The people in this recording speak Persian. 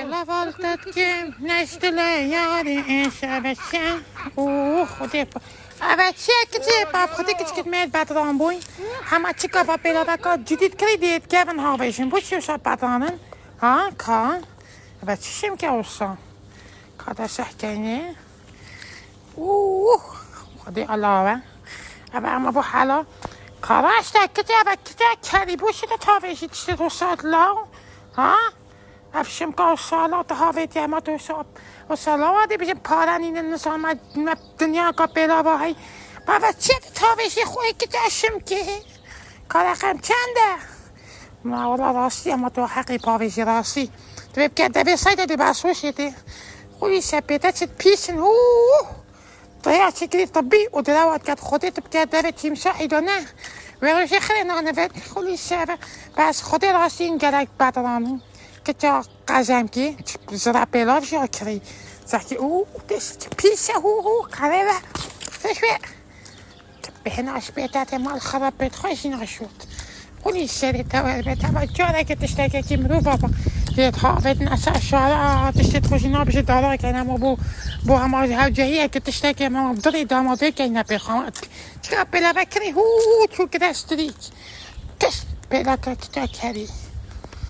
alla volta che nästa lejade en شبشه اوه خودی بچه که باب خودی که میاد بدران بوی همه چی که با پیدا جدید کردید که من ها بشیم بوشی شب بدرانن ها که بچه شیم که اوسا کادا شهکنه اوه خودی علاوه اما با حالا کاراش که کردی بوشی تا بشید چی تو ساعت لاو ها افشم که سالا تا هاویت یا ما تو ساب و سالا وادی بجم پارانین نسال ما دنیا کا پیدا باهی بابا چه تا بشی خوی که جاشم که کارخم چنده ما ولا راستی اما تو حقی پاویشی راستی تو بب کرده به سایده دی باسوشیده خوی سپیده چه پیسن طيا شكلي طبي ودراوات كانت خديت بكذا تيم شاهدنا ويروش خلينا نفت خلي الشارع بس خدي راسين جالك باترانو كتا قازمكي زرع بيلاف شاكري زكي تش بيسا هو قريبة تشوي بهنا شبيتات مال خراب بيت خوش نشوت خلي الشارع توا جارك تشتكي كي مرو بابا يتحافظ ناس الشارع تشتت خوشنا بش دارك انا مو بو هم هاوجهيه که تشتكي ما بدري داماده که نبخواد چرا بلا بکری هو تو کدستریک کس بلا که تکری